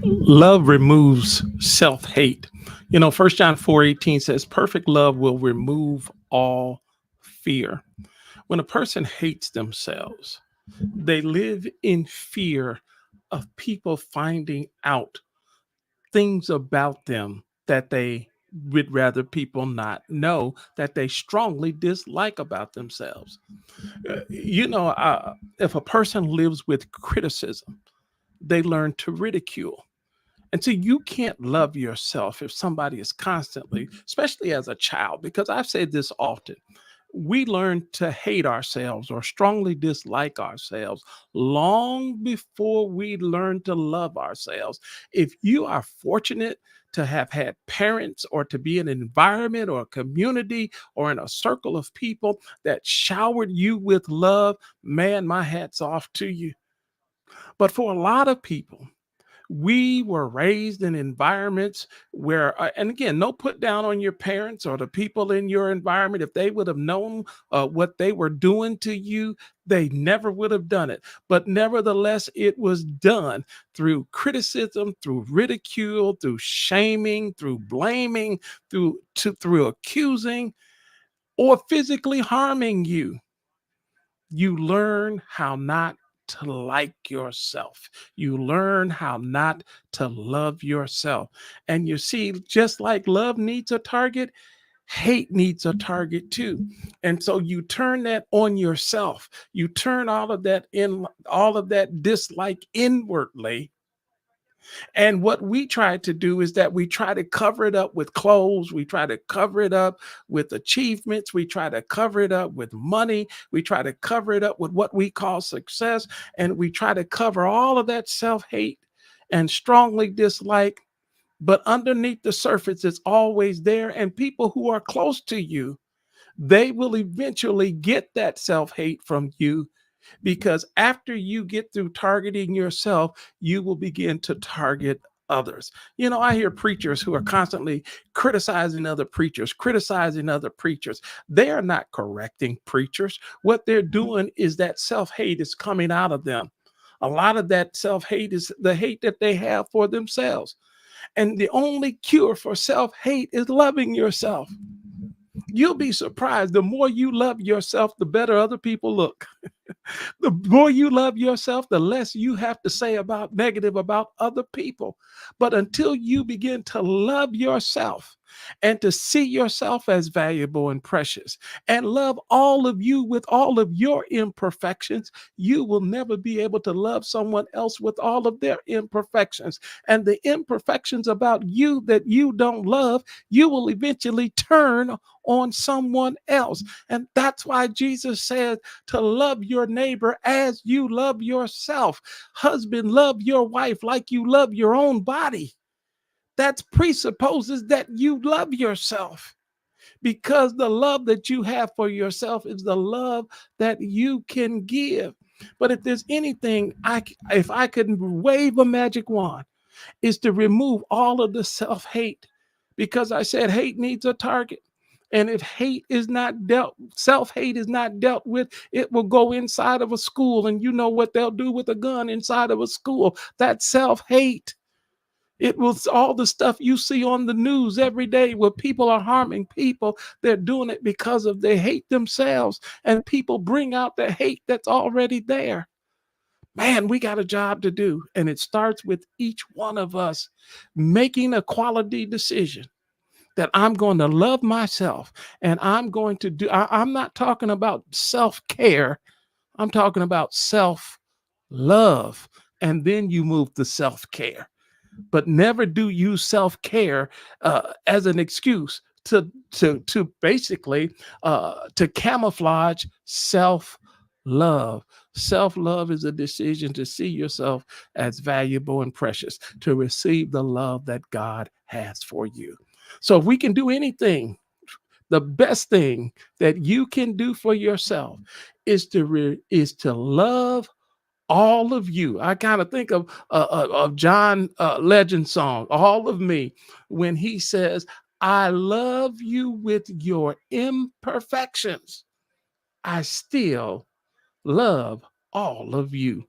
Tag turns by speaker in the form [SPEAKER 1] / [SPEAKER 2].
[SPEAKER 1] Love removes self-hate. 1 John 4:18 says, perfect love will remove all fear. When a person hates themselves, they live in fear of people finding out things about them that they would rather people not know, that they strongly dislike about themselves. If a person lives with criticism, they learn to ridicule. And so you can't love yourself if somebody is constantly, especially as a child, because I've said this often. We learn to hate ourselves or strongly dislike ourselves long before we learn to love ourselves. If you are fortunate to have had parents or to be in an environment or a community or in a circle of people that showered you with love, man, my hat's off to you. But for a lot of people, we were raised in environments where, and again, no put down on your parents or the people in your environment. If they would have known what they were doing to you, they never would have done it. But nevertheless, it was done through criticism, through ridicule, through shaming, through blaming, through accusing, or physically harming you. You learn how not to like yourself. You learn how not to love yourself. And you see, just like love needs a target, hate needs a target too. And so you turn that on yourself. You turn all of that dislike inwardly, and what we try to do is that we try to cover it up with clothes. We try to cover it up with achievements. We try to cover it up with money. We try to cover it up with what we call success. And we try to cover all of that self hate and strongly dislike. But underneath the surface, it's always there. And people who are close to you, they will eventually get that self hate from you, because after you get through targeting yourself, you will begin to target others. I hear preachers who are constantly criticizing other preachers. They are not correcting preachers. What they're doing is that self hate is coming out of them. A lot of that self hate is the hate that they have for themselves. And the only cure for self hate is loving yourself. You'll be surprised. The more you love yourself, the better other people look. The more you love yourself, the less you have to say about negative about other people. But until you begin to love yourself and to see yourself as valuable and precious and love all of you with all of your imperfections, you will never be able to love someone else with all of their imperfections. And the imperfections about you that you don't love, you will eventually turn on someone else. And that's why Jesus said to love your neighbor as you love yourself. Husband, love your wife like you love your own body. That presupposes that you love yourself, because the love that you have for yourself is the love that you can give. But if there's anything if I could wave a magic wand, is to remove all of the self-hate, because I said hate needs a target. And if self-hate is not dealt with, it will go inside of a school. And you know what they'll do with a gun inside of a school? That's self-hate. It was all the stuff you see on the news every day where people are harming people. They're doing it because of they hate themselves. And people bring out the hate that's already there. Man, we got a job to do. And it starts with each one of us making a quality decision that I'm going to love myself, and I'm going to I'm not talking about self care. I'm talking about self love. And then you move to self care. But never do use self care as an excuse to basically to camouflage self love. Self love is a decision to see yourself as valuable and precious, to receive the love that God has for you. So if we can do anything, the best thing that you can do for yourself is to love all of you. I kind of think of John Legend song, "All of Me," when he says, "I love you with your imperfections. I still love all of you."